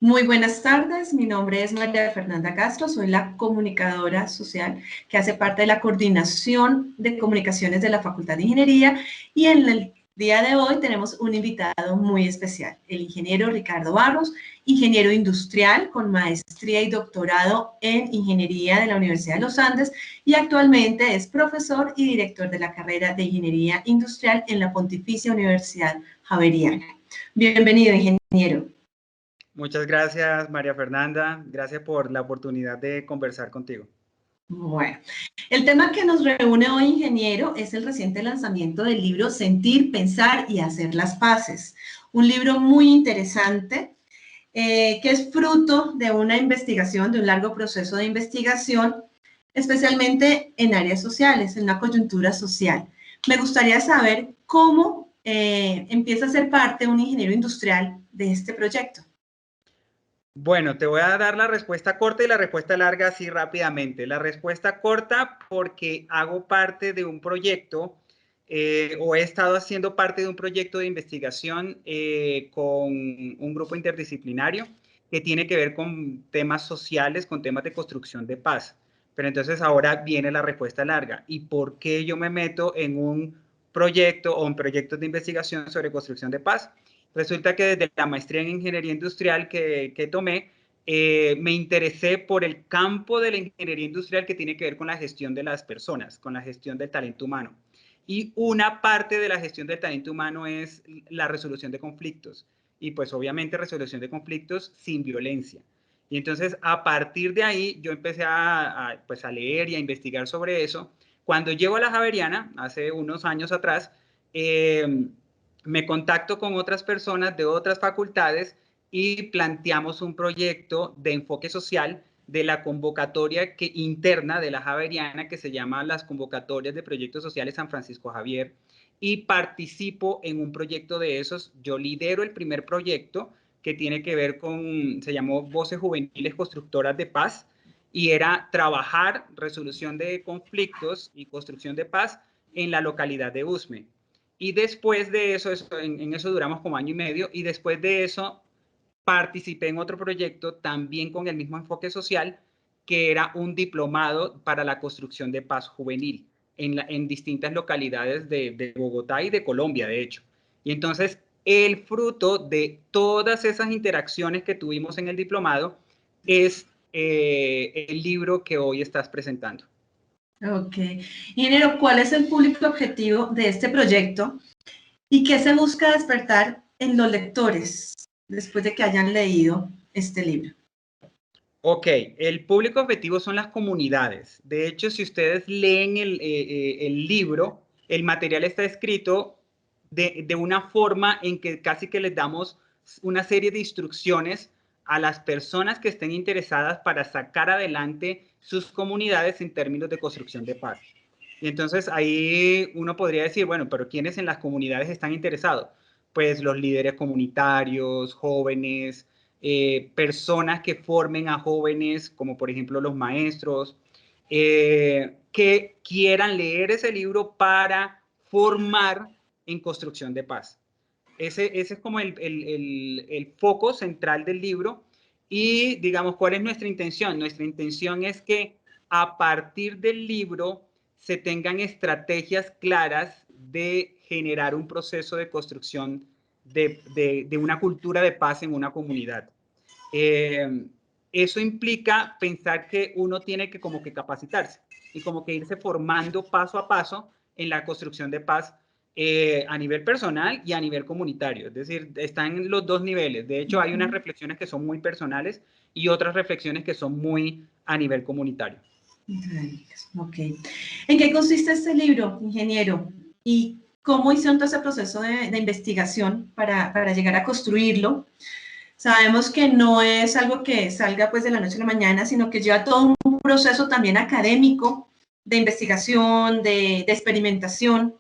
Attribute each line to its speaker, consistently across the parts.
Speaker 1: Muy buenas tardes, mi nombre es María Fernanda Castro, soy la comunicadora social que hace parte de la coordinación de comunicaciones de la Facultad de Ingeniería y en el día de hoy tenemos un invitado muy especial, el ingeniero Ricardo Barros, ingeniero industrial con maestría y doctorado en Ingeniería de la Universidad de los Andes y actualmente es profesor y director de la carrera de Ingeniería Industrial en la Pontificia Universidad Javeriana. Bienvenido, ingeniero.
Speaker 2: Muchas gracias, María Fernanda. Gracias por la oportunidad de conversar contigo.
Speaker 1: Bueno, el tema que nos reúne hoy, ingeniero, es el reciente lanzamiento del libro Sentir, Pensar y Hacer las Paces. Un libro muy interesante que es fruto de una investigación, de un largo proceso de investigación, especialmente en áreas sociales, en una coyuntura social. Me gustaría saber cómo empieza a ser parte un ingeniero industrial de este proyecto.
Speaker 2: Bueno, te voy a dar la respuesta corta y la respuesta larga así rápidamente. La respuesta corta porque hago parte de un proyecto o he estado haciendo parte de un proyecto de investigación con un grupo interdisciplinario que tiene que ver con temas sociales, con temas de construcción de paz. Pero entonces ahora viene la respuesta larga. ¿Y por qué yo me meto en un proyecto o en proyectos de investigación sobre construcción de paz? Resulta que desde la maestría en ingeniería industrial que tomé, me interesé por el campo de la ingeniería industrial que tiene que ver con la gestión de las personas, con la gestión del talento humano. Y una parte de la gestión del talento humano es la resolución de conflictos. Y pues obviamente resolución de conflictos sin violencia. Y entonces a partir de ahí yo empecé pues a leer y a investigar sobre eso. Cuando llego a la Javeriana, hace unos años atrás, me contacto con otras personas de otras facultades y planteamos un proyecto de enfoque social de la convocatoria interna de la Javeriana que se llama las convocatorias de proyectos sociales San Francisco Javier y participo en un proyecto de esos. Yo lidero el primer proyecto que tiene que ver con, se llamó Voces Juveniles Constructoras de Paz y era trabajar resolución de conflictos y construcción de paz en la localidad de Usme. Y después de eso, en eso duramos como año y medio, y después de eso participé en otro proyecto también con el mismo enfoque social, que era un diplomado para la construcción de paz juvenil en distintas localidades de Bogotá y de Colombia, de hecho. Y entonces el fruto de todas esas interacciones que tuvimos en el diplomado es el libro que hoy estás presentando.
Speaker 1: Ok. Ingeniero, ¿cuál es el público objetivo de este proyecto y qué se busca despertar en los lectores después de que hayan leído este libro?
Speaker 2: Ok, el público objetivo son las comunidades. De hecho, si ustedes leen el libro, el material está escrito de una forma en que casi que les damos una serie de instrucciones a las personas que estén interesadas para sacar adelante sus comunidades en términos de construcción de paz. Y entonces ahí uno podría decir, bueno, pero ¿quiénes en las comunidades están interesados? Pues los líderes comunitarios, jóvenes, personas que formen a jóvenes, como por ejemplo los maestros, que quieran leer ese libro para formar en construcción de paz. Ese es como el foco central del libro. Y digamos, ¿cuál es nuestra intención? Nuestra intención es que a partir del libro se tengan estrategias claras de generar un proceso de construcción de una cultura de paz en una comunidad. Eso implica pensar que uno tiene que como que capacitarse y como que irse formando paso a paso en la construcción de paz a nivel personal y a nivel comunitario. Es decir, están en los dos niveles. De hecho, hay unas reflexiones que son muy personales y otras reflexiones que son muy a nivel comunitario.
Speaker 1: Ok. ¿En qué consiste este libro, ingeniero? ¿Y cómo hicieron todo ese proceso de investigación para llegar a construirlo? Sabemos que no es algo que salga pues de la noche a la mañana, sino que lleva todo un proceso también académico de investigación, de experimentación.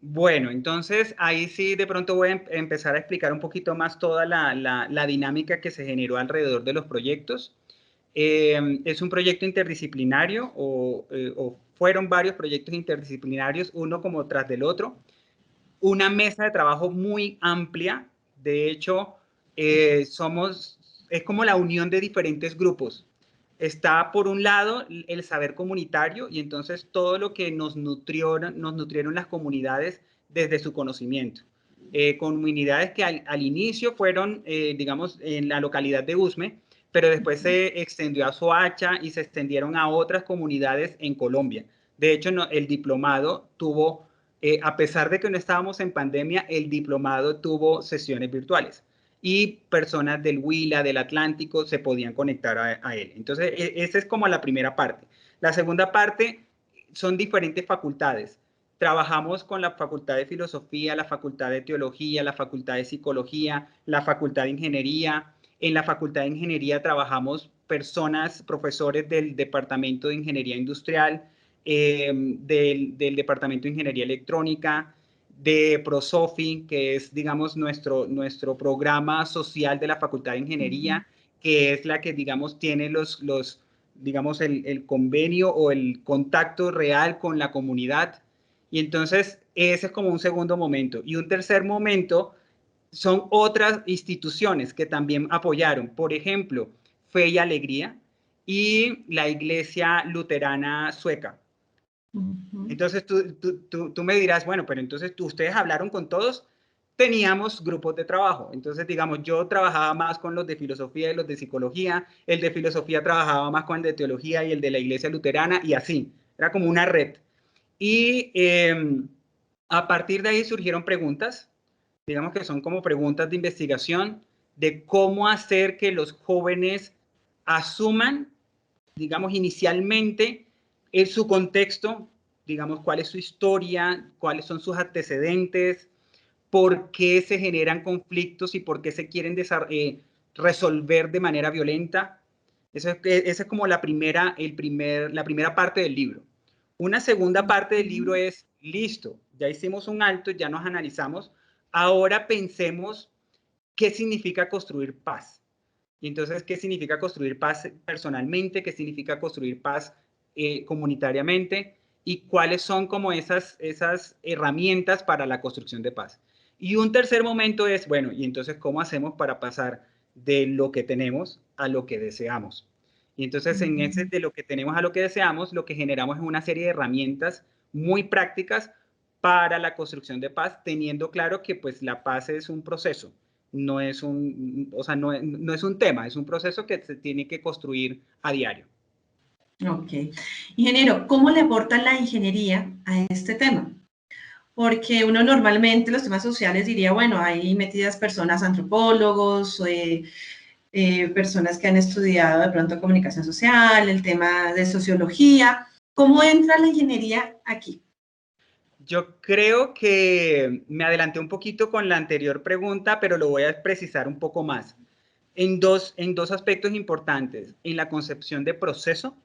Speaker 2: Bueno, entonces ahí sí de pronto voy a empezar a explicar un poquito más toda la dinámica que se generó alrededor de los proyectos. Es un proyecto interdisciplinario o fueron varios proyectos interdisciplinarios, uno como tras del otro. Una mesa de trabajo muy amplia. De hecho, es como la unión de diferentes grupos. Está por un lado el saber comunitario y entonces todo lo que nos nutrieron las comunidades desde su conocimiento. Comunidades que al inicio fueron, digamos, en la localidad de Usme, pero después se extendió a Soacha y se extendieron a otras comunidades en Colombia. De hecho, el diplomado tuvo, a pesar de que no estábamos en pandemia, el diplomado tuvo sesiones virtuales y personas del Huila, del Atlántico, se podían conectar a él. Entonces, esa es como la primera parte. La segunda parte son diferentes facultades. Trabajamos con la Facultad de Filosofía, la Facultad de Teología, la Facultad de Psicología, la Facultad de Ingeniería. En la Facultad de Ingeniería trabajamos personas, profesores del Departamento de Ingeniería Industrial, del Departamento de Ingeniería Electrónica, de Prosofi, que es, digamos, nuestro programa social de la Facultad de Ingeniería, que es la que, digamos, tiene digamos, el convenio o el contacto real con la comunidad. Y entonces, ese es como un segundo momento. Y un tercer momento son otras instituciones que también apoyaron. Por ejemplo, Fe y Alegría y la Iglesia Luterana Sueca. Entonces tú me dirás, bueno, pero entonces ustedes hablaron con todos, teníamos grupos de trabajo. Entonces, digamos, yo trabajaba más con los de filosofía y los de psicología, el de filosofía trabajaba más con el de teología y el de la iglesia luterana y así. Era como una red. Y a partir de ahí surgieron preguntas, digamos que son como preguntas de investigación de cómo hacer que los jóvenes asuman, digamos, inicialmente su contexto, digamos, cuál es su historia, cuáles son sus antecedentes, por qué se generan conflictos y por qué se quieren resolver de manera violenta. Esa es como la primera parte del libro. Una segunda parte del libro es, listo, ya hicimos un alto, ya nos analizamos, ahora pensemos qué significa construir paz. Y entonces, ¿qué significa construir paz personalmente? ¿Qué significa construir paz comunitariamente? Y cuáles son como esas herramientas para la construcción de paz. Y un tercer momento es, bueno, y entonces, ¿cómo hacemos para pasar de lo que tenemos a lo que deseamos? Y entonces, en ese de lo que tenemos a lo que deseamos, lo que generamos es una serie de herramientas muy prácticas para la construcción de paz, teniendo claro que pues la paz es un proceso, no es o sea, no es un tema, es un proceso que se tiene que construir a diario.
Speaker 1: Ok. Ingeniero, ¿cómo le aporta la ingeniería a este tema? Porque uno normalmente los temas sociales diría, bueno, hay metidas personas antropólogos, personas que han estudiado de pronto comunicación social, el tema de sociología. ¿Cómo entra la ingeniería aquí?
Speaker 2: Yo creo que me adelanté un poquito con la anterior pregunta, pero lo voy a precisar un poco más. En dos aspectos importantes, en la concepción de proceso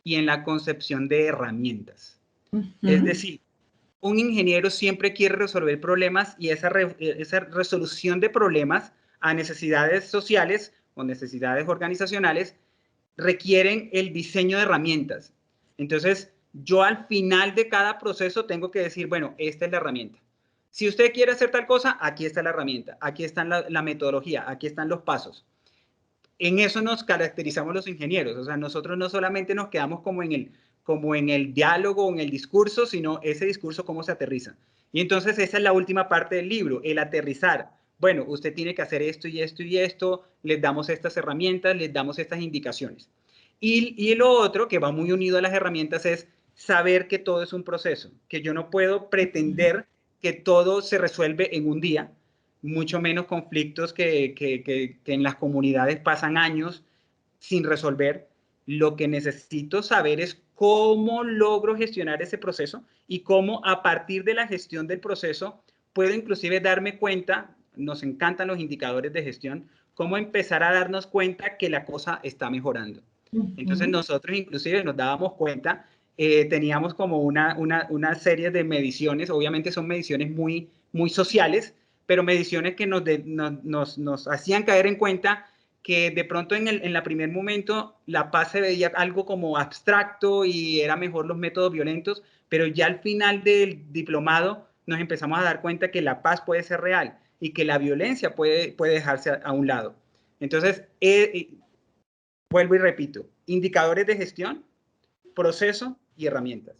Speaker 2: y en la concepción de herramientas. Es decir, un ingeniero siempre quiere resolver problemas y esa resolución de problemas a necesidades sociales o necesidades organizacionales requieren el diseño de herramientas. Entonces, yo al final de cada proceso tengo que decir, bueno, esta es la herramienta. Si usted quiere hacer tal cosa, aquí está la herramienta, aquí está la metodología, aquí están los pasos. En eso nos caracterizamos los ingenieros, o sea, nosotros no solamente nos quedamos como en el diálogo o en el discurso, sino ese discurso cómo se aterriza. Y entonces esa es la última parte del libro, el aterrizar. Bueno, usted tiene que hacer esto y esto y esto, les damos estas herramientas, les damos estas indicaciones. Y lo otro que va muy unido a las herramientas es saber que todo es un proceso, que yo no puedo pretender que todo se resuelve en un día, mucho menos conflictos que en las comunidades pasan años sin resolver. Lo que necesito saber es cómo logro gestionar ese proceso y cómo a partir de la gestión del proceso puedo inclusive darme cuenta, nos encantan los indicadores de gestión, cómo empezar a darnos cuenta que la cosa está mejorando. Entonces nosotros inclusive nos dábamos cuenta, teníamos como una serie de mediciones, obviamente son mediciones muy, muy sociales, pero mediciones que nos hacían caer en cuenta que de pronto en la primer momento la paz se veía algo como abstracto y era mejor los métodos violentos, pero ya al final del diplomado nos empezamos a dar cuenta que la paz puede ser real y que la violencia puede dejarse a un lado. Entonces, vuelvo y repito, indicadores de gestión, proceso y herramientas.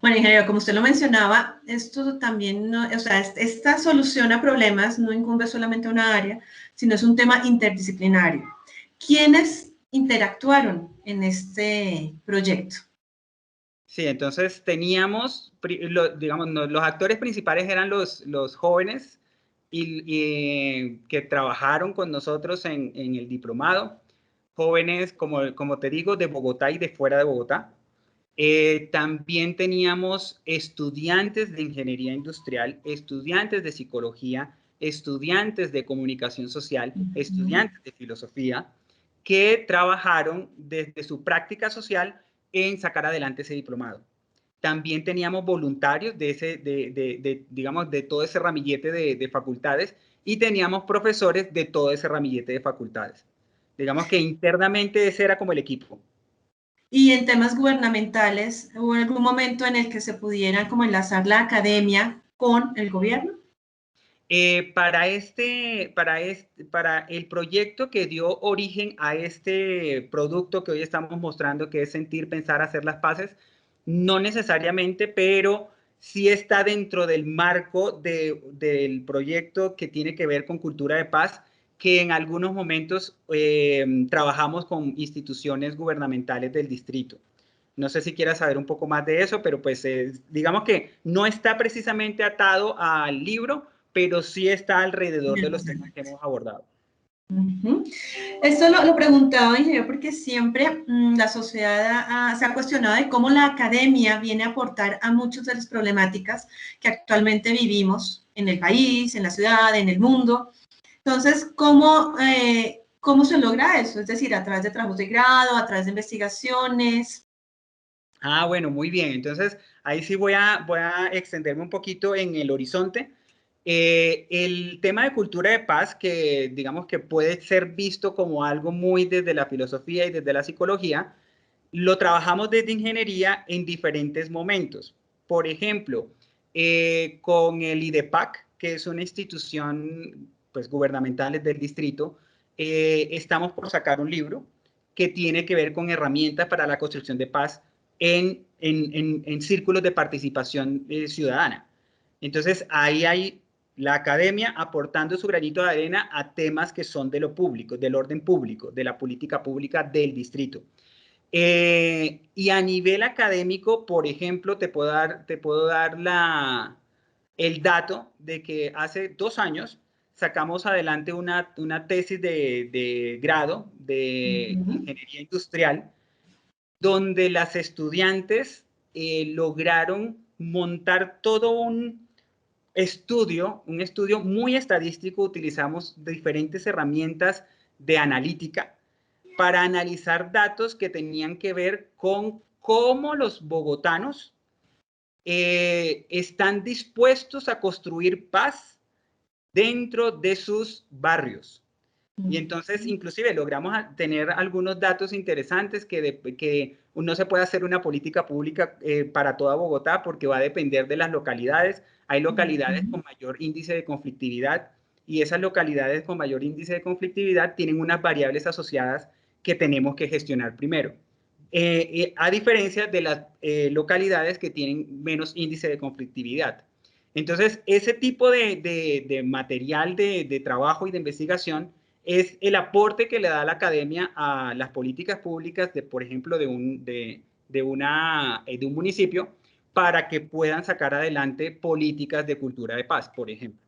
Speaker 1: Bueno, ingeniero, como usted lo mencionaba, esto también, no, o sea, esta solución a problemas no incumbe solamente a una área, sino es un tema interdisciplinario. ¿Quiénes interactuaron en este proyecto?
Speaker 2: Sí, entonces teníamos, digamos, los actores principales eran los jóvenes que trabajaron con nosotros en el diplomado, jóvenes, como te digo, de Bogotá y de fuera de Bogotá. También teníamos estudiantes de ingeniería industrial, estudiantes de psicología, estudiantes de comunicación social, estudiantes de filosofía, que trabajaron desde su práctica social en sacar adelante ese diplomado. También teníamos voluntarios digamos, de todo ese ramillete de facultades y teníamos profesores de todo ese ramillete de facultades. Digamos que internamente ese era como el equipo.
Speaker 1: Y en temas gubernamentales, ¿hubo algún momento en el que se pudiera como enlazar la academia con el gobierno?
Speaker 2: Para el proyecto que dio origen a este producto que hoy estamos mostrando, que es Sentir, Pensar, Hacer las Paces, no necesariamente, pero sí está dentro del marco del proyecto que tiene que ver con cultura de paz, que en algunos momentos trabajamos con instituciones gubernamentales del distrito. No sé si quieras saber un poco más de eso, pero pues digamos que no está precisamente atado al libro, pero sí está alrededor de los temas que hemos abordado.
Speaker 1: Esto lo preguntaba, ingeniero, porque siempre la sociedad se ha cuestionado de cómo la academia viene a aportar a muchas de las problemáticas que actualmente vivimos en el país, en la ciudad, en el mundo. Entonces, ¿cómo se logra eso? Es decir, a través de trabajos de grado, a través de investigaciones.
Speaker 2: Bueno, muy bien. Entonces, ahí sí voy a extenderme un poquito en el horizonte. El tema de cultura de paz, que digamos que puede ser visto como algo muy desde la filosofía y desde la psicología, lo trabajamos desde ingeniería en diferentes momentos. Por ejemplo, con el IDEPAC, que es una institución pues, gubernamental del distrito, estamos por sacar un libro que tiene que ver con herramientas para la construcción de paz en círculos de participación ciudadana. Entonces, ahí hay la academia aportando su granito de arena a temas que son de lo público, del orden público, de la política pública del distrito. Y a nivel académico, por ejemplo, te puedo dar el dato de que hace 2 años sacamos adelante una tesis de grado de ingeniería industrial, donde las estudiantes lograron montar todo un estudio muy estadístico. Utilizamos diferentes herramientas de analítica para analizar datos que tenían que ver con cómo los bogotanos están dispuestos a construir paz dentro de sus barrios. Y entonces, inclusive, logramos tener algunos datos interesantes que no se puede hacer una política pública para toda Bogotá porque va a depender de las localidades. Hay localidades con mayor índice de conflictividad y esas localidades con mayor índice de conflictividad tienen unas variables asociadas que tenemos que gestionar primero. A diferencia de las localidades que tienen menos índice de conflictividad. Entonces, ese tipo de material de trabajo y de investigación es el aporte que le da la academia a las políticas públicas, por ejemplo, de un municipio, para que puedan sacar adelante políticas de cultura de paz, por ejemplo.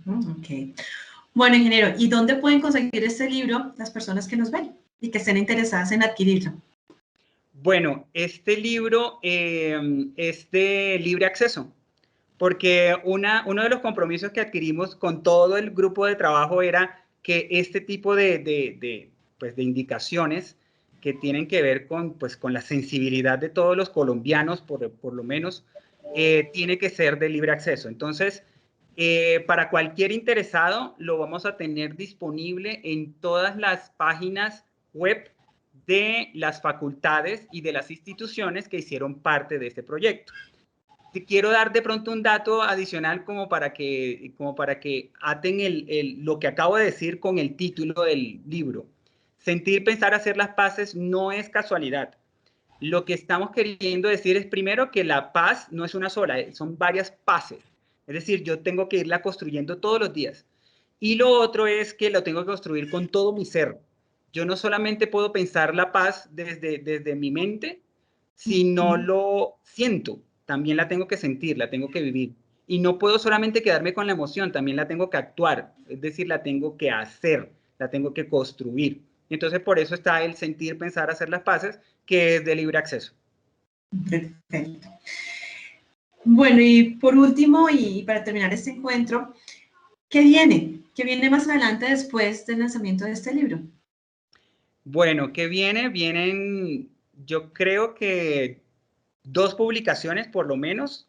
Speaker 1: Ok. Bueno, ingeniero, ¿y dónde pueden conseguir este libro las personas que nos ven y que estén interesadas en adquirirlo?
Speaker 2: Bueno, este libro es de libre acceso, porque uno de los compromisos que adquirimos con todo el grupo de trabajo era que este tipo pues de indicaciones que tienen que ver pues, con la sensibilidad de todos los colombianos, por lo menos, tiene que ser de libre acceso. Entonces, para cualquier interesado, lo vamos a tener disponible en todas las páginas web de las facultades y de las instituciones que hicieron parte de este proyecto. quiero dar de pronto un dato adicional como para que aten lo que acabo de decir con el título del libro. Sentir, pensar, hacer las paces no es casualidad. Lo que estamos queriendo decir es primero que la paz no es una sola, son varias paces. Es decir, yo tengo que irla construyendo todos los días. Y lo otro es que lo tengo que construir con todo mi ser. Yo no solamente puedo pensar la paz desde mi mente, sino lo siento. También la tengo que sentir, la tengo que vivir. Y no puedo solamente quedarme con la emoción, también la tengo que actuar. Es decir, la tengo que hacer, la tengo que construir. Entonces, por eso está el sentir, pensar, hacer las paces, que es de libre acceso.
Speaker 1: Perfecto. Bueno, y por último, y para terminar este encuentro, ¿qué viene? ¿Qué viene más adelante después del lanzamiento de este libro?
Speaker 2: Bueno, ¿qué viene? Vienen, yo creo que 2 publicaciones por lo menos,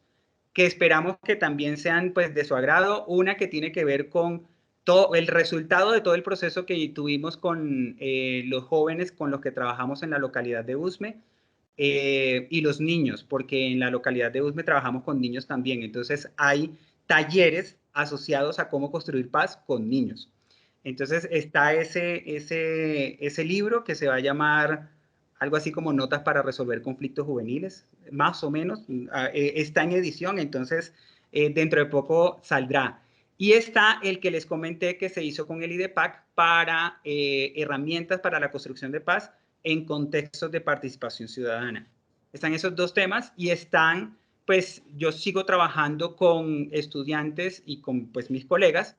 Speaker 2: que esperamos que también sean pues de su agrado. Una que tiene que ver con todo el resultado de todo el proceso que tuvimos con los jóvenes con los que trabajamos en la localidad de Usme y los niños, porque en la localidad de Usme trabajamos con niños también. Entonces hay talleres asociados a cómo construir paz con niños. Entonces está ese libro que se va a llamar algo así como Notas para resolver conflictos juveniles, más o menos. Está en edición, entonces dentro de poco saldrá. Y está el que les comenté que se hizo con el IDEPAC para herramientas para la construcción de paz en contextos de participación ciudadana. Están esos 2 temas y están, pues yo sigo trabajando con estudiantes y con pues mis colegas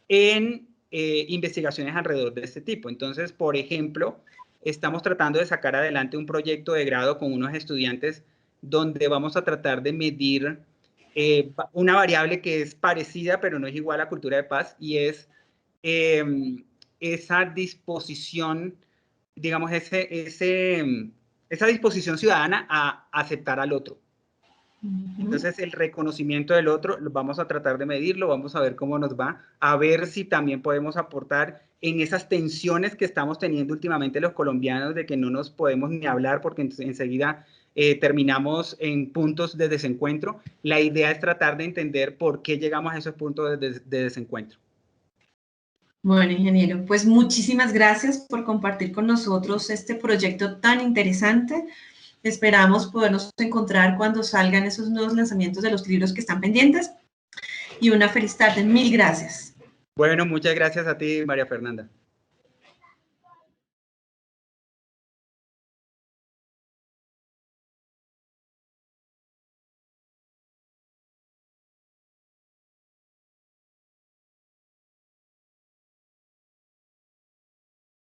Speaker 2: en investigaciones alrededor de este tipo. Entonces, por ejemplo, estamos tratando de sacar adelante un proyecto de grado con unos estudiantes donde vamos a tratar de medir una variable que es parecida, pero no es igual a cultura de paz, y es esa disposición, digamos, esa disposición ciudadana a aceptar al otro. Entonces, el reconocimiento del otro, lo vamos a tratar de medirlo, vamos a ver cómo nos va, a ver si también podemos aportar en esas tensiones que estamos teniendo últimamente los colombianos de que no nos podemos ni hablar porque enseguida terminamos en puntos de desencuentro. La idea es tratar de entender por qué llegamos a esos puntos de desencuentro.
Speaker 1: Bueno, ingeniero, pues muchísimas gracias por compartir con nosotros este proyecto tan interesante. Esperamos podernos encontrar cuando salgan esos nuevos lanzamientos de los libros que están pendientes. Y una feliz tarde. Mil gracias.
Speaker 2: Bueno, muchas gracias a ti, María Fernanda.